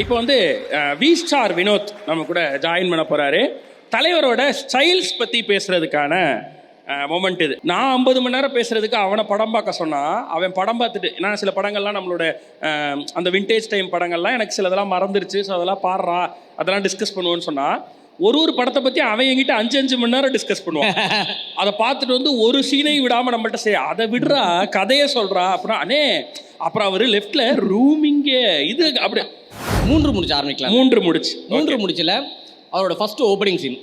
இப்போ வந்து we star Vinod நம்ம கூட ஜாயின் பண்ண போறாரு. தலைவரோட ஸ்டைல்ஸ் பத்தி பேசுறதுக்கான மொமெண்ட் இது. நான் 50 மணி நேரம் பேசுறதுக்கு அவனை படம் பார்க்க சொன்னா அவன் படம் பார்த்துட்டு, நான் சில படங்கள்லாம் நம்மளோட அந்த விண்டேஜ் டைம் படங்கள்லாம் எனக்கு சிலதெல்லாம் மறந்துருச்சு, ஸோ அதெல்லாம் பாடுறா, அதெல்லாம் டிஸ்கஸ் பண்ணுவோன்னு சொன்னா ஒரு படத்தை பற்றி அவன் என்கிட்ட 5 மணி நேரம் டிஸ்கஸ் பண்ணுவான். அதை பார்த்துட்டு வந்து ஒரு சீனை விடாமல் நம்மள்ட்ட அதை விடுறா, கதையை சொல்கிறா, அப்புறம் அவர் லெஃப்டில் ரூமிங்கே இது அப்படி 3 முடிச்சு ஆரம்பிக்கலாம். 3 முடிச்சில் அவரோட ஃபர்ஸ்ட் ஓப்பனிங் சீன்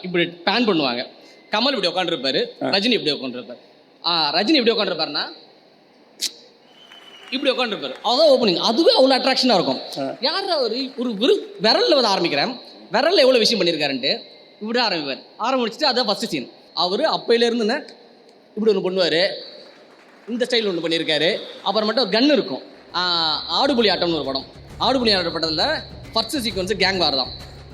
இப்படி பேன் பண்ணுவாங்க. கமல் இப்படி உட்காந்துருப்பாரு, ரஜினி இப்படி உட்காந்துருப்பாரு. ரஜினி இப்படி உட்காந்துருப்பாருன்னா இப்படி உட்காந்துருப்பாரு. அதுதான் ஓப்பனிங். அதுவே அவ்வளோ அட்ராக்ஷனாக இருக்கும். யார் அவர் ஒரு விரலில் வந்து ஆரம்பிக்கிறேன், விரலில் எவ்வளோ விஷயம் பண்ணியிருக்காருன்ட்டு இப்படி ஆரம்பிப்பார். ஆரம்பிச்சுட்டு அதான் ஃபஸ்ட்டு சீன். அவர் அப்பையிலேருந்துன்னு இப்படி ஒன்று பண்ணுவார், இந்த ஸ்டைல் ஒன்று பண்ணியிருக்காரு. அப்புறம் மட்டும் ஒரு கன் இருக்கும். ஆடுபுலி ஆட்டம்னு ஒரு படம். ஆடுபுலி ஆட்ட படத்தில் ஃபர்ஸ்ட் சீக்வன்ஸு கேங் வார் தான்.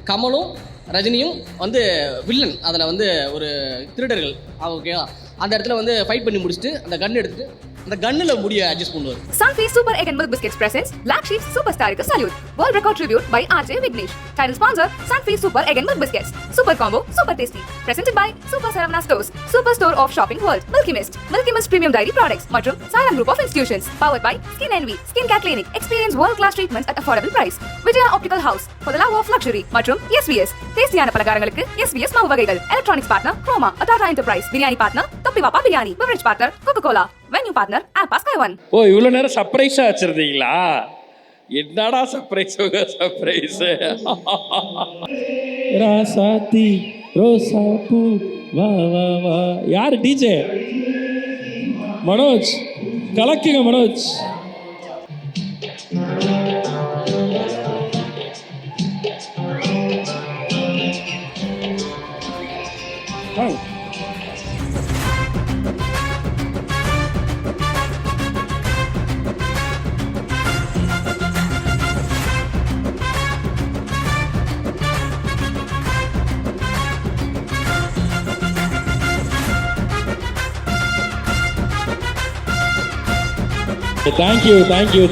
கமலும் ரஜினியும் வந்து வில்லன், அதில் வந்து ஒரு திருடர்கள். ஓகேவா, அந்த இடத்துல வந்து ஃபைட் பண்ணி முடிச்சுட்டு அந்த கன் எடுத்துட்டு அந்த கன்னுல முடிய அட்ஜஸ்ட் பண்ணுவார். Sunfeast Super Egg and Milk Biscuits presents Black Sheep Superstar Salute. World Record Tribute by RJ Vignesh. Title sponsor Sunfeast Super Egg and Milk Biscuits. Super combo, super tasty. Presented by Super Saravana Stores, Super Store of Shopping World. Milky Mist Premium Dairy Products மற்றும் Saram Group of Institutions. Powered by Skin Envy Skin Care Clinic. Experience world class treatments at affordable price. Vijaya Optical House for the love of luxury மற்றும் SVS. டேஸ்டியான பலகாரங்களுக்கு SVS மாவு வகைகள். Electronics partner Chroma, Atata Enterprise. Biryani partner தொப்பி வாப்பா biryani. Beverage partner Coca-Cola. Venue partner Alpa Sky One. ஓ, இவ்வளோ நேரம் சர்ப்ரைஸா வச்சிருந்தீங்களா? என்னடா சர்ப்ரைஸ் சர்ப்ரைஸ். ராசாத்தி ரோசா பூ வா வா வா. யார் டிஜே? மனோஜ். கலக்குங்க Manoj.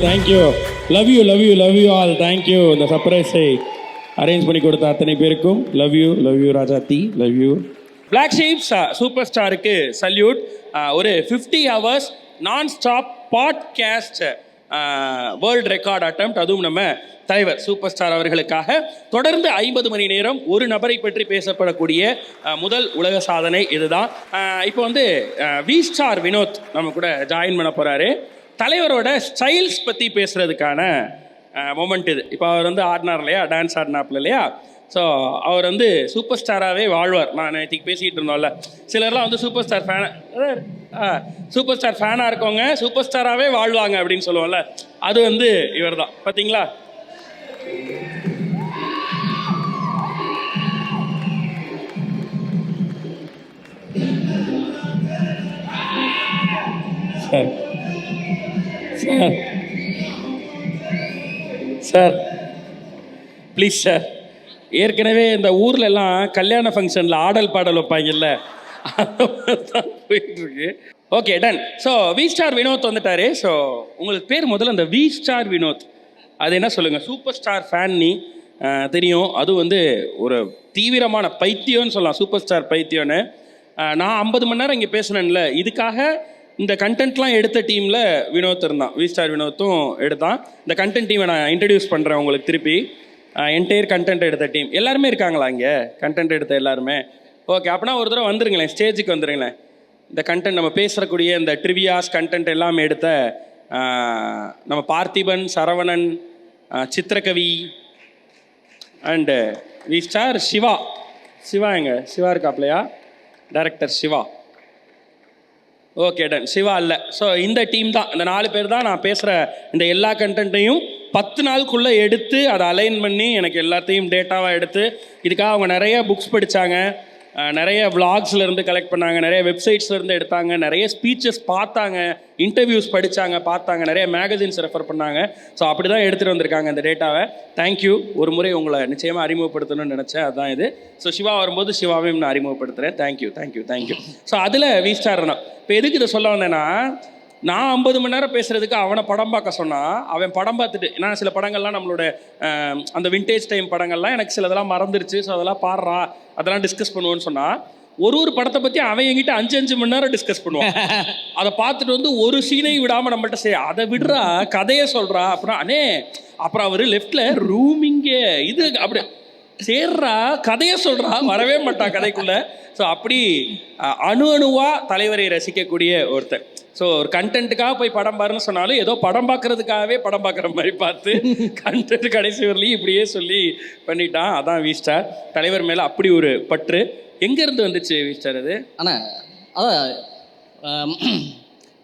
Thank you. Love you all. Thank you. இந்த சர்ப்ரைஸை அரேஞ்ச் பண்ணி கொடுத்த அத்தனை பேருக்கும் லவ் யூ ராஜாத்தி, love you. Black sheeps super ஸ்டாருக்கு சல்யூட். ஒரு 50 hours nonstop podcast world record attempt. அதுவும் நம்ம தலைவர் சூப்பர் ஸ்டார் அவர்களுக்காக தொடர்ந்து 50 மணி நேரம் ஒரு நபரை பற்றி பேசப்படக்கூடிய முதல் உலக சாதனை இதுதான். இப்போ வந்து வி ஸ்டார் வினோத் நம்ம கூட ஜாயின் பண்ண போகிறாரு. தலைவரோட ஸ்டைல்ஸ் பற்றி பேசுகிறதுக்கான மொமெண்ட் இது. இப்போ அவர் வந்து ஆடினார் இல்லையா, டான்ஸ் ஆடினாப்ல இல்லையா, ஸோ அவர் வந்து சூப்பர் ஸ்டாராகவே வாழ்வார். நான் நேற்றுக்கு பேசிக்கிட்டு இருந்தோம்ல, சிலர்லாம் வந்து சூப்பர் ஸ்டார் ஃபேனாக இருக்கவங்க சூப்பர் ஸ்டாராகவே வாழ்வாங்க அப்படின்னு சொல்லுவோம்ல, அது வந்து இவர் தான். பார்த்தீங்களா? Sir please sir. ஏற்கனவே இந்த ஊரில் எல்லாம் கல்யாண ஃபங்க்ஷனில் ஆடல் பாடல் வைப்பாங்கல்ல, தான் போயிட்டுருக்கு. Okay, done. So we star Vinod வந்துட்டாரு. ஸோ உங்களுக்கு பேர் முதல்ல அந்த வி ஸ்டார் வினோத், அது என்ன சொல்லுங்கள்? சூப்பர் ஸ்டார் ஃபேன் நீ தெரியும், அதுவும் வந்து ஒரு தீவிரமான பைத்தியம்னு சொல்லலாம், சூப்பர் ஸ்டார் பைத்தியம்னு. நான் 50 மணி நேரம் இங்கே பேசுனேன்ல, இதுக்காக இந்த கண்டென்ட்லாம் எடுத்த டீமில் வினோத் இருந்தான், வி ஸ்டார் வினோத்தும் எடுத்தான். இந்த கண்டென்ட் டீமை நான் இன்ட்ரடியூஸ் பண்ணுறேன் உங்களுக்கு திருப்பி. என்டையர் கண்டென்ட் எடுத்த டீம் எல்லாருமே இருக்காங்களா இங்கே? கண்டென்ட் எடுத்த எல்லாருமே? ஓகே, அப்படின்னா ஒரு தடவை வந்துருங்களேன், ஸ்டேஜுக்கு வந்துருங்களேன். இந்த கண்டென்ட் நம்ம பேசுகிறக்கூடிய இந்த ட்ரிவியாஸ் கண்டென்ட் எல்லாமே எடுத்த நம்ம Parthiban, Saravanan, Chitrakavi and V star Siva எங்க? சிவா இருக்காப்லையா? Director Siva. Okay, done. Siva இல்லை. ஸோ இந்த டீம் தான், இந்த 4 பேர் தான் நான் பேசுகிற இந்த எல்லா கண்டென்ட்டையும் 10 நாளுக்குள்ளே எடுத்து அதை அலைன் பண்ணி எனக்கு எல்லாத்தையும் டேட்டாவாக எடுத்து இதுக்காக அவங்க நிறைய புக்ஸ் படித்தாங்க, நிறைய விளாக்ஸ்லேருந்து கலெக்ட் பண்ணாங்க, நிறைய வெப்சைட்ஸ்லேருந்து எடுத்தாங்க, நிறைய ஸ்பீச்சஸ் பார்த்தாங்க, இன்டர்வியூஸ் படித்தாங்க, பார்த்தாங்க, நிறைய மேகசின்ஸ் ரெஃபர் பண்ணாங்க. ஸோ அப்படி தான் எடுத்துகிட்டு வந்திருக்காங்க இந்த டேட்டாவை. தேங்க்யூ. ஒரு முறை உங்களை நிச்சயமாக அறிமுகப்படுத்தணும்னு நினச்சேன், அதுதான் இது. ஸோ சிவா வரும்போது சிவாவையும் நான் அறிமுகப்படுத்துகிறேன். தேங்க்யூ. ஸோ அதில் வீஸ்டார் தான். இப்போ எதுக்கு இதை சொல்ல வந்தேன்னா, நான் 50 மணி நேரம் பேசுகிறதுக்கு அவனை படம் பார்க்க சொன்னால் அவன் படம் பார்த்துட்டு, நான் சில படங்கள்லாம் நம்மளோட அந்த விண்டேஜ் டைம் படங்கள்லாம் எனக்கு சிலதெல்லாம் மறந்துருச்சு, ஸோ அதெல்லாம் பாடுறா, அதெல்லாம் டிஸ்கஸ் பண்ணுவோன்னு சொன்னால் ஒரு படத்தை பற்றி அவன் என்கிட்ட 5 மணி நேரம் டிஸ்கஸ் பண்ணுவான். அதை பார்த்துட்டு வந்து ஒரு சீனையும் விடாமல் நம்மள்கிட்ட செய்ய, அதை விடுறா, கதையை சொல்கிறா, அப்புறம் அவர் லெஃப்டில் ரூமிங்கே இது அப்படி சேர்றா, கதையை சொல்கிறா, வரவே மாட்டா கதைக்குள்ளே. ஸோ அப்படி அணுவாக தலைவரை ரசிக்கக்கூடிய ஒருத்தர். ஸோ ஒரு கண்டென்ட்டுக்காக போய் படம் பாருன்னு சொன்னாலும் ஏதோ படம் பார்க்கறதுக்காகவே படம் பார்க்குற மாதிரி பார்த்து கண்டென்ட் கடைசி வரலையும் இப்படியே சொல்லி பண்ணிட்டான். அதான் வீஸ்டார். தலைவர் மேலே அப்படி ஒரு பற்று. எங்கேருந்து வந்துச்சு வீஸ்டார் அது? ஆனால் அதான்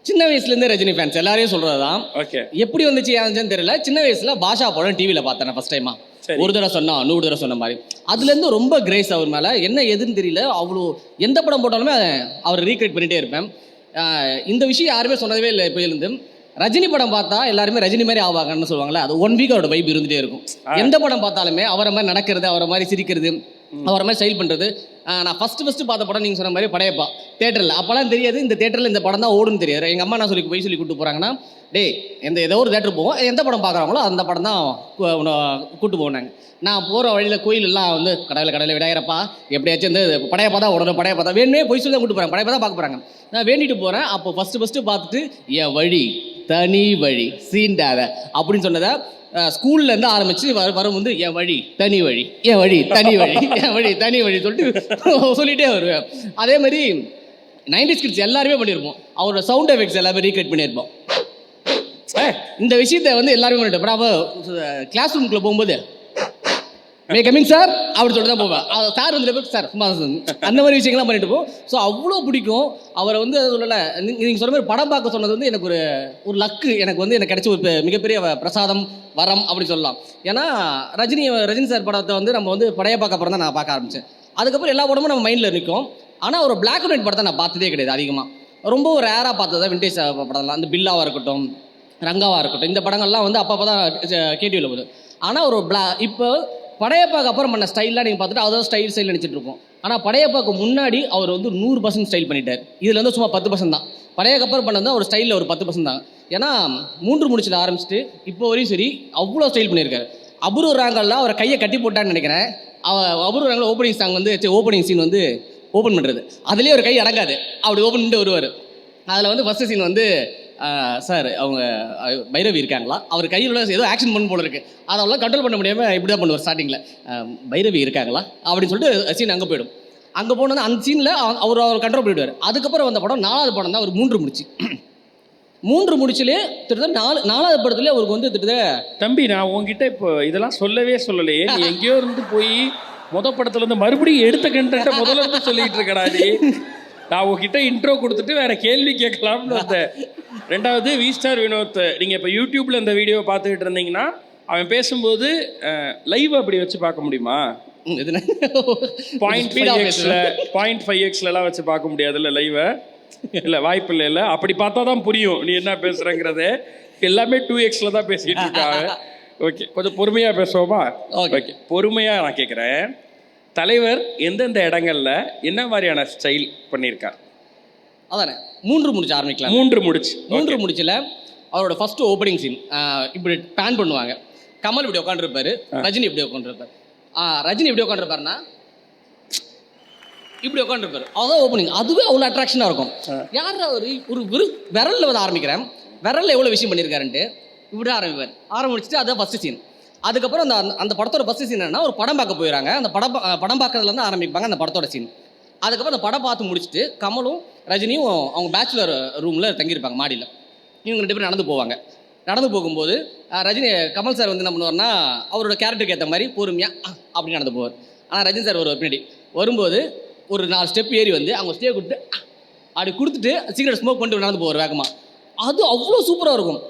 சின்ன வயசுலேருந்தே ரஜினி ஃபேன்ஸ் எல்லாரையும் சொல்கிறது தான். ஓகே, எப்படி வந்துச்சு ஏன்னு தெரியல. சின்ன வயசில் பாஷா படம் டிவியில் பார்த்தேன் ஃபஸ்ட் டைமா. ஒரு தடவை சொன்னா 100 தடவை சொன்ன மாதிரி. அதுலேருந்து ரொம்ப கிரேஸ் அவர் மேலே. என்ன எதுன்னு தெரியல, அவ்வளோ எந்த படம் போட்டாலுமே அவர் ரீக்ரியேட் பண்ணிகிட்டே இருப்பேன். இந்த விஷயம் யாருமே சொன்னதே இல்லை. இப்போலேருந்து ரஜினி படம் பார்த்தா எல்லாருமே ரஜினி மாதிரி ஆவாங்கன்னு சொல்லுவாங்கல்ல, அது 1 வீக் அவரோட வைப் இருந்துகிட்டே இருக்கும். எந்த படம் பார்த்தாலுமே அவரை மாதிரி நடக்கிறது, அவரை மாதிரி சிரிக்கிறது, அவரை மாதிரி ஸ்டைல் பண்ணுறது. நான் ஃபஸ்ட்டு பார்த்த படம் நீங்கள் சொன்ன மாதிரி படையப்பா தேட்டரில். அப்போலாம் தெரியாது இந்த தேட்டரில் இந்த படம் தான் ஓடுன்னு தெரியாது. எங்கள் அம்மா நான் சொல்லி கூப்பிட்டு போகிறாங்கன்னா, ஏதோ ஒரு தேட்டர் போவோம், எந்த படம் பார்க்குறாங்களோ அந்த படம் தான் கூப்பிட்டு போனாங்க. நான் போகிற வழியில் கோயிலெல்லாம் வந்து கடையில் விடாயிரப்பா எப்படியாச்சும் இந்த படையப்பா தான் ஓடணும், படையப்பா தான் வேணுமே போய் சொல்லி தான் கூப்பிட்டு போகிறாங்க, படையப்பா தான் பார்க்க போகிறாங்க. நான் வேண்டிட்டு போகிறேன். அப்போ ஃபஸ்ட்டு பார்த்துட்டு என் வழி தனி வழி சீண்டாத அப்படின்னு சொன்னதை ஸ்கூல்லேருந்து ஆரம்பித்து வரும் வந்து என் வழி தனி வழி, என் வழி தனி வழி, என் வழி தனி வழி சொல்லிகிட்டே வருவேன். அதே மாதிரி 90s கிட்ஸ் எல்லாருமே பண்ணியிருப்போம். அவரோட சவுண்ட் எஃபெக்ட்ஸ் எல்லாமே ரீக்ரியேட் பண்ணியிருப்போம். இந்த விஷயத்த வந்து எல்லாருமே பண்ணிட்டோம். அப்போ கிளாஸ் ரூம்குள்ளே போகும்போது மே கமிங் சார் அப்படி சொல்லிட்டு தான் போவேன். சார் வந்து சார் அந்த மாதிரி விஷயங்கள்லாம் பண்ணிட்டு போவோம். ஸோ அவ்வளோ பிடிக்கும் அவரை வந்து. சொல்லலை, நீங்கள் சொன்ன மாதிரி படம் பார்க்க சொன்னது வந்து எனக்கு ஒரு லக்கு. எனக்கு வந்து எனக்கு கிடைச்ச ஒரு மிகப்பெரிய பிரசாதம், வரம் அப்படி சொல்லலாம். ஏன்னா ரஜினி சார் படத்தை வந்து நம்ம வந்து படைய பார்க்க அப்புறம் தான் நான் பார்க்க ஆரம்பித்தேன். அதுக்கப்புறம் எல்லா படமும் நம்ம மைண்டில் நிற்கும். ஆனால் ஒரு பிளாக் அண்ட் ஒயிட் படத்தை நான் பார்த்ததே கிடையாது அதிகமாக. ரொம்ப ரேராக பார்த்தது தான் விண்டேஜ் படம்லாம். அந்த பில்லாவாக இருக்கட்டும், ரங்காவாக இருக்கட்டும், இந்த படங்கள்லாம் வந்து அப்போ தான் கேடிவியில் போகுது. ஆனால் ஒரு இப்போ படையப்பாக்கு அப்புறம் பண்ண ஸ்டைல்லாம் நீங்கள் பார்த்துட்டு அதாவது ஸ்டைல் நினச்சிட்டு இருக்கோம். ஆனால் படையப்பாக்கு முன்னாடி அவர் வந்து 100% ஸ்டைல் பண்ணிட்டார். இதில் வந்து சும்மா 10% தான். படையக்கு அப்புறம் பண்ணது தான் ஒரு ஸ்டைலில் ஒரு 10% தான். ஏன்னா 3 முடிச்சில் ஆரம்பிச்சுட்டு இப்போ வரையும் சரி அவ்வளோ ஸ்டைல் பண்ணியிருக்காரு. அபூர்வ ராங்கெல்லாம் அவரை கையை கட்டி போட்டான்னு நினைக்கிறேன். அபூர்வ ராங்கில் ஓப்பனிங் சாங் வந்து ஓப்பனிங் சீன் வந்து ஓப்பன் பண்ணுறது, அதுலேயே ஒரு கை அடங்காது, அப்படி ஓப்பன் பண்ணிட்டு வருவார். அதில் வந்து ஃபஸ்ட்டு சீன் வந்து சார் அவங்க பைரவி இருக்காங்களா, அவர் கையில் உள்ள ஏதோ ஆக்ஷன் பண்ண போல இருக்குது, அதெல்லாம் கண்ட்ரோல் பண்ண முடியாமல் இப்படி தான் பண்ணுவார் ஸ்டார்டிங்கில். பைரவி இருக்காங்களா அப்படின்னு சொல்லிட்டு சீன் அங்கே போய்டும். அங்கே போனது அந்த சீனில் அவர் கண்ட்ரோல் பண்ணிவிடுவார். அதுக்கப்புறம் வந்த படம் 4வது படம் தான் அவர் 3 முடிச்சு. 3 முடிச்சிலே கிட்டத்தட்ட 4வது படத்துலேயே அவருக்கு வந்து கிட்டத்தட்ட தம்பி நான் உங்ககிட்ட இப்போ இதெல்லாம் சொல்லவே சொல்லலையே, நீ எங்கேயோ இருந்து போய் படத்துலேருந்து மறுபடியும் எடுத்த கண்டென்ட்டை முதல்ல இருந்து சொல்லிகிட்டு இருக்கடா. நான் உங்ககிட்ட இன்ட்ரோ கொடுத்துட்டு வேற கேள்வி கேட்கலாம்னு வந்தேன். 2வது வீஸ்டார் வினோத், நீங்கள் இப்போ யூடியூப்பில் இந்த வீடியோவை பார்த்துக்கிட்டு இருந்தீங்கன்னா அவன் பேசும்போது லைவ் அப்படி வச்சு பார்க்க முடியுமா? 0.5xலாம் வச்சு பார்க்க முடியாதுல்ல லைவை? இல்லை வாய்ப்பு இல்லை. அப்படி பார்த்தா தான் புரியும் நீ என்ன பேசுகிறங்கிறதே. எல்லாமே 2xல தான் பேசிக்கிட்டு இருக்காங்க. ஓகே, கொஞ்சம் பொறுமையாக பேசுவோமா? ஓகே, பொறுமையாக நான் கேட்குறேன். தலைவர் எந்தெந்த இடங்கள்ல என்ன மாதிரியான ஸ்டைல் பண்ணியிருக்கார்? அதானே 3 முடிச்சு ஆரம்பிக்கலாம். 3 முடிச்சில் அவரோட ஃபர்ஸ்ட் ஓப்பனிங் சீன் இப்படி பேன் பண்ணுவாங்க. கமல் இப்படி உட்காந்துருப்பாரு, ரஜினி இப்படி உட்காந்துருப்பாரு. ரஜினி இப்படி உட்காந்துருப்பாருன்னா இப்படி உட்காந்துருப்பாரு, அதான் ஓப்பனிங். அதுவே அவ்வளோ அட்ராக்ஷனாக இருக்கும். யார் ஒரு விரலில் வந்து ஆரம்பிக்கிறேன், விரலில் எவ்வளோ விஷயம் பண்ணியிருக்காருன்ட்டு இப்படி ஆரம்பிச்சுட்டு அதான் ஃபஸ்ட்டு சீன். அதுக்கப்புறம் அந்த படத்தோட ஃபஸ்ட்டு சீன் என்னன்னா, ஒரு படம் பார்க்க போயிடறாங்க. அந்த படம் பார்க்கறதுலேருந்து ஆரம்பிப்பாங்க அந்த படத்தோட சீன். அதுக்கப்புறம் அந்த படம் பார்த்து முடிச்சுட்டு கமலும் ரஜினியும் அவங்க பேச்சுலர் ரூமில் தங்கியிருப்பாங்க மாடியில். இவங்க 2 பேரும் நடந்து போவாங்க. நடந்து போகும்போது கமல் சார் வந்து என்ன பண்ணுவார்னா, அவரோட கேரக்டருக்கு ஏற்ற மாதிரி பொறுமையாக அப்படி நடந்து போவார். ஆனால் ரஜினி சார் ஒரு பின்னாடி வரும்போது ஒரு 4 ஸ்டெப் ஏறி வந்து அவங்க ஸ்டே கொடுத்து அப்படி கொடுத்துட்டு சிகரெட் ஸ்மோக் பண்ணிட்டு நடந்து போவார் வேகமாக. அது அவ்வளோ சூப்பராக இருக்கும்.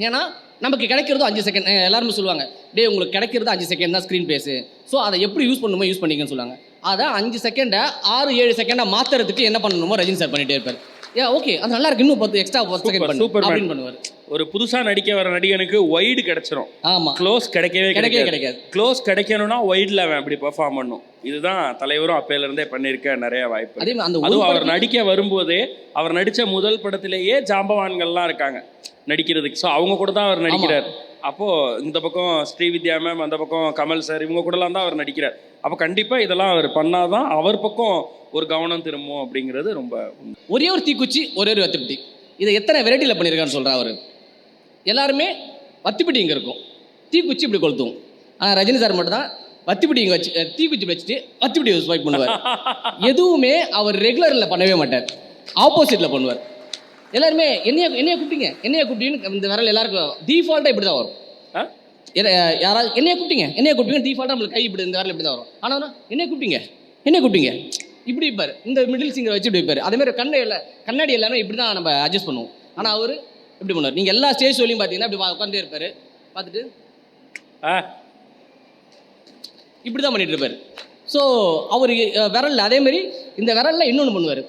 ஏன்னா நமக்கு கிடைக்கிறதும் 5 செகண்ட். எல்லாருமே சொல்லுவாங்க, டே உங்களுக்கு கிடைக்கிறது 5 செகண்ட் தான் ஸ்க்ரீன் பேஸு. ஸோ அதை எப்படி யூஸ் பண்ணணுமோ யூஸ் பண்ணிக்கன்னு சொல்லுவாங்க. அதை 5 செகண்டை 6-7 செகண்டாக மாற்றுறதுக்கு என்ன பண்ணணுமோ ரஜினி சார் பண்ணிகிட்டே இருப்பார். ஓகே அது நல்லா இருக்கு, இன்னும் 10 எக்ஸ்ட்ரா 10 செகண்ட் அப்படின்னு பண்ணுவார். ஒரு புதுசா நடிக்க வர நடிகனுக்கு வைடு கிடைச்சிரும். ஆமா, க்ளோஸ் கிடைக்காது. க்ளோஸ் கிடைக்கணும்னா வைட்ல அவன் அப்படி பெர்ஃபார்ம் பண்ணும். இதுதான் தலைவரும் அப்பையில இருந்தே பண்ணிருக்க நிறைய வாய்ப்பு. அதுவும் அவர் நடிக்க வரும்போதே அவர் நடிச்ச முதல் படத்திலேயே ஜாம்பவான்கள்லாம் இருக்காங்க நடிக்கிறதுக்கு. ஸோ அவங்க கூட தான் அவர் நடிக்கிறார். அப்போ இந்த பக்கம் ஸ்ரீவித்யா மேம், அந்த பக்கம் கமல் சார், இவங்க கூடலாம் தான் அவர் நடிக்கிறார். அப்போ கண்டிப்பா இதெல்லாம் அவர் பண்ணாதான் அவர் பக்கம் ஒரு கவனம் திரும்பும் அப்படிங்கிறது ரொம்ப. ஒரே ஒரு தீக்குச்சி, ஒரே ஒரு வத்திப்பட்டி, இதை எத்தனை வெரைட்டியில் பண்ணியிருக்கான்னு சொல்கிறா அவர். எல்லாருமே வத்திப்பட்டி இங்கே இருக்கும், தீக்குச்சி இப்படி கொளுத்தும். ஆனால் ரஜினி சார் மட்டும் தான் வத்திப்பட்டி இங்கே வச்சு தீக்குச்சி வச்சுட்டு வத்திப்பட்டி ஸ்வைப் பண்ணுவார். எதுவுமே அவர் ரெகுலரில் பண்ணவே மாட்டார், ஆப்போசிட்டில் பண்ணுவார். எல்லாருமே என்னைய கூப்பிட்டீங்க இந்த விரல் எல்லாருக்கும் டிஃபால்ட்டாக இப்படி தான் வரும். யாராவது என்னைய கூப்பிட்டீங்க டிஃபால்ட்டாக நம்மளுக்கு கை இப்படி இந்த விரல் இப்படி தான் வரும். ஆனால் என்னைய கூப்பிட்டீங்க இப்படி வைப்பார். இந்த மிடில் சிங்கரை வச்சு இப்படி வைப்பார். அதேமாதிரி கண்ணாடி எல்லாமே இப்படி தான் நம்ம அட்ஜஸ்ட் பண்ணுவோம். ஆனால் அவர் இப்படி பண்ணுவார். நீங்கள் எல்லா ஸ்டேஜ் சொல்லியும் பார்த்தீங்கன்னா இப்படி உட்காந்துட்டே இருப்பார். பார்த்துட்டு இப்படி தான் பண்ணிட்டு இருப்பார். ஸோ அவர் விரலில் அதேமாதிரி இந்த விரலில் இன்னொன்று பண்ணுவார்.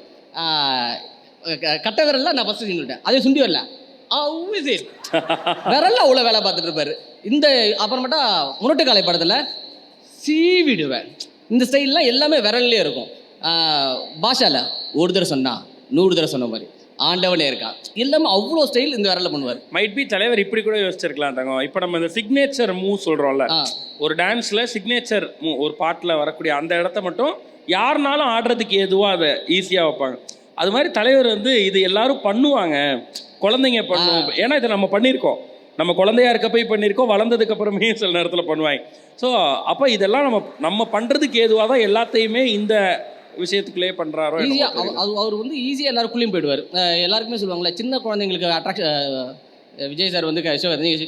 கட்ட விரல்ல நான் ஃபர்ஸ்ட் சொல்லிட்டேன், அதே சுண்டி வரல விரல்ல அவ்வளோ வேலை பார்த்துட்டு இருப்பாரு. இந்த அப்புறமேட்டா முரட்டுக்காலை படத்தில் சீவிடுவேன். இந்த ஸ்டைல்லாம் எல்லாமே விரல்லே இருக்கும். பாஷால ஒரு தடவை சொன்னா 100 தடவை சொன்ன மாதிரி ஆண்டவனே இருக்கா, எல்லாமே அவ்வளோ ஸ்டைல் இந்த விரல்ல பண்ணுவார். மைட் பி தலைவர் இப்படி கூட யோசிச்சிருக்கலாம் தங்கம். இப்போ நம்ம இந்த சிக்னேச்சர் மூவ் சொல்கிறோம்ல, ஒரு டான்ஸில் சிக்னேச்சர் மூவ் ஒரு பாட்டில் வரக்கூடிய அந்த இடத்த மட்டும் யாருனாலும் ஆடுறதுக்கு எதுவாக அதை ஈஸியாக வைப்பாங்க. அது மாதிரி தலைவர் வந்து இது எல்லாரும் பண்ணுவாங்க, குழந்தைங்க பண்ணுவோம். ஏன்னா இதை நம்ம பண்ணியிருக்கோம், நம்ம குழந்தையா இருக்க போய் பண்ணியிருக்கோம், வளர்ந்ததுக்கு அப்புறமே சில நேரத்தில் பண்ணுவாங்க. ஸோ அப்போ இதெல்லாம் நம்ம பண்ணுறதுக்கு ஏதுவாக தான் எல்லாத்தையுமே இந்த விஷயத்துக்குள்ளே பண்ணுறாரோ. அவர் வந்து ஈஸியாக எல்லாருக்குள்ளேயும் போயிடுவார். எல்லாருக்குமே சொல்லுவாங்களே, சின்ன குழந்தைங்களுக்கு அட்ராக்ஷன் விஜய் சார் வந்து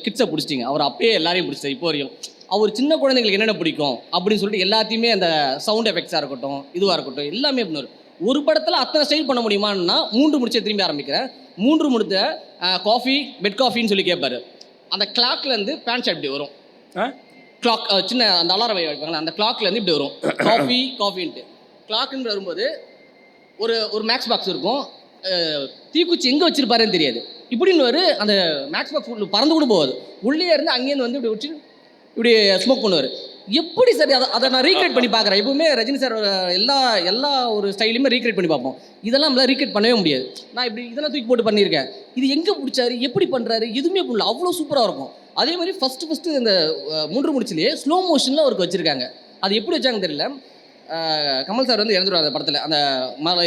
கிட்ஸை பிடிச்சிட்டிங்க, அவர் அப்பயே எல்லாரையும் பிடிச்சார். இப்போ வரையும் அவர் சின்ன குழந்தைங்களுக்கு என்னென்ன பிடிக்கும் அப்படின்னு சொல்லிட்டு எல்லாத்தையுமே அந்த சவுண்ட் எஃபெக்ட்ஸாக இருக்கட்டும், இதுவாக இருக்கட்டும், எல்லாமே பண்ணுவார். ஒரு படத்தில் அத்தனை ஸ்டைல் பண்ண முடியுமான்னா 3 முடிச்சே திரும்பி ஆரம்பிக்கிறேன். 3 முடித்த காஃபி பெட் காஃபின்னு சொல்லி கேட்பாரு. அந்த கிளாக்லேருந்து பேண்ட் ஷர்ட் இப்படி வரும். கிளாக் சின்ன அந்த அலாரம் வைப்பாங்களா, அந்த கிளாக்லேருந்து இப்படி வரும் காஃபின்ட்டு. கிளாக்குன்னு வரும்போது ஒரு மேக்ஸ் பாக்ஸ் இருக்கும். தீக்குச்சி எங்கே வச்சிருப்பாருன்னு தெரியாது. இப்படின்னு அந்த மேக்ஸ் பாக்ஸ் பறந்து கூட போகாது, உள்ளே இருந்து அங்கேருந்து வந்து இப்படி வச்சு இப்படி ஸ்மோக் பண்ணுவார். எப்படி சார் அதை நான் ரீக்ரியேட் பண்ணி பார்க்குறேன். எப்பவுமே ரஜினி சார் எல்லா ஒரு ஸ்டைலையுமே ரீக்ரியேட் பண்ணி பார்ப்போம். இதெல்லாம் நம்மளால் ரீக்ரியேட் பண்ணவே முடியாது. நான் இப்படி இதெல்லாம் தூக்கி போட்டு பண்ணியிருக்கேன். இது எங்கே பிடிச்சாரு, எப்படி பண்ணுறாரு, எதுவுமே பண்ணல, அவ்வளோ சூப்பராக இருக்கும். அதே மாதிரி ஃபஸ்ட்டு இந்த 3 முடிச்சிலேயே ஸ்லோ மோஷனில் அவருக்கு வச்சுருக்காங்க. அது எப்படி வச்சாங்க தெரியல. கமல் சார் வந்து இறந்துடுவார் அந்த படத்தில். அந்த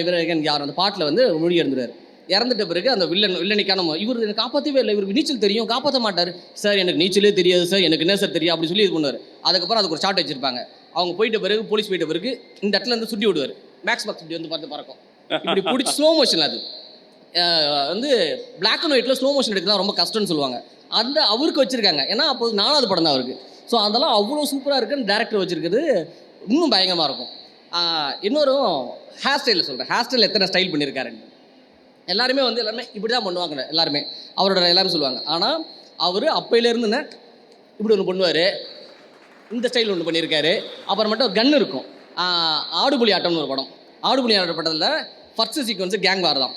இவர் யார் அந்த பாட்டில் வந்து மொழி இறந்துடுவார். இறந்துட்ட பிறகு அந்த வில்லனிக்கான இவர் எனக்கு காப்பாற்றவே இல்லை, இவருக்கு நீச்சல் தெரியும், காப்பாற்ற மாட்டார் சார், எனக்கு நீச்சலே தெரியாது சார், எனக்கு என்ன சார் தெரியும் அப்படின்னு சொல்லி இது பண்ணுவார். அதுக்கப்புறம் அதுக்கு ஒரு ஷாட் வச்சிருப்பாங்க. அவங்க போயிட்ட பிறகு போலீஸ் போயிட்ட பிறகு இந்த இடத்துல இருந்து சுட்டி விடுவார். மேக்ஸ் பாக்ஸ் இப்படி வந்து பார்த்து பறக்கும், இப்படி பிடிச்சி ஸ்லோ மோஷன். அது வந்து பிளாக் அண்ட் ஒயிட்டில் ஸ்லோ மோஷன் எடுக்கலாம் ரொம்ப கஷ்டம்னு சொல்லுவாங்க. அந்த அவருக்கு வச்சுருக்காங்க. ஏன்னா அப்போது 4வது படம் தான் அவருக்கு. ஸோ அதெல்லாம் அவ்வளோ சூப்பராக இருக்குன்னு டேரக்டர் வச்சுருக்குது இன்னும் பயங்கரமாக இருக்கும். இன்னொரு ஹேர் ஸ்டைலில் சொல்கிறேன், ஹேர் ஸ்டைல் எத்தனை ஸ்டைல் பண்ணியிருக்காருன்னு. எல்லாருமே இப்படி தான் பண்ணுவாங்க எல்லாருமே, அவரோட எல்லாரும் சொல்லுவாங்க. ஆனால் அவர் அப்பையிலேருந்துன்னு இப்படி ஒன்று பண்ணுவார், இந்த ஸ்டைல் ஒன்று பண்ணியிருக்காரு. அப்புறம் மட்டும் கன் இருக்கும். ஆடுபுலி ஆட்டம்னு ஒரு படம். ஆடுபுலி ஆட்ட படத்தில் ஃபர்ஸ்ட் சீக்வன்ஸு கேங் வார் தான்.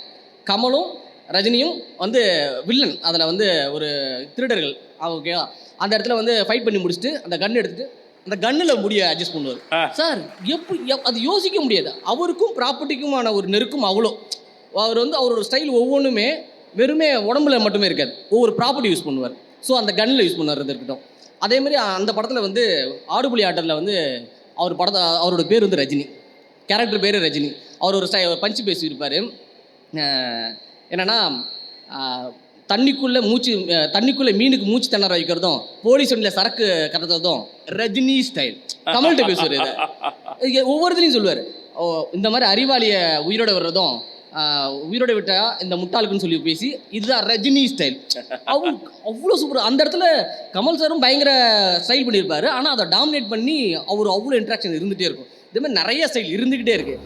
கமலும் ரஜினியும் வந்து வில்லன், அதில் வந்து ஒரு திருடர்கள். ஓகேவா, அந்த இடத்துல வந்து ஃபைட் பண்ணி முடிச்சுட்டு அந்த கன் எடுத்துட்டு அந்த கன்னில் முடிய அட்ஜஸ்ட் பண்ணுவார். சார் எப்படி அது யோசிக்க முடியாது. அவருக்கும் ப்ராப்பர்ட்டிக்குமான ஒரு நெருக்கம் அவ்வளோ. அவர் வந்து அவரோட ஸ்டைல் ஒவ்வொன்றுமே வெறுமே உடம்புல மட்டுமே இருக்காது, ஒவ்வொரு ப்ராப்பர்ட்டி யூஸ் பண்ணுவார். ஸோ அந்த கன்னில் யூஸ் பண்ணுறது இருக்கட்டும். அதேமாதிரி அந்த படத்தில் வந்து ஆடுபுலி ஆட்டத்தில் வந்து அவரோட பேர் வந்து ரஜினி, கேரக்டர் பேர் ரஜினி. அவர் ஒரு பஞ்சு பேசியிருப்பார். என்னென்னா தண்ணிக்குள்ளே மீனுக்கு மூச்சு திணற வைக்கிறதும் போலீஸ் வண்டியில் சரக்கு கடத்துறதும் ரஜினி ஸ்டைல். கமல்கிட்ட பேசுவார். இதை ஒவ்வொருத்தரையும் சொல்லுவார். இந்த மாதிரி அறிவாளியை உயிரோட வர்றதும் உயிரோட விட்டா இந்த முட்டாளுக்குன்னு சொல்லி பேசி இதுதான் ரஜினி ஸ்டைல். அவ்வளோ சூப்பர். அந்த இடத்துல கமல் சாரும் பயங்கர ஸ்டைல் பண்ணியிருப்பாரு. ஆனால் அதை டாமினேட் பண்ணி அவர் அவ்வளோ இன்ட்ராக்ஷன் இருந்துகிட்டே இருக்கும். இதே மாதிரி நிறைய ஸ்டைல் இருந்துக்கிட்டே இருக்குது.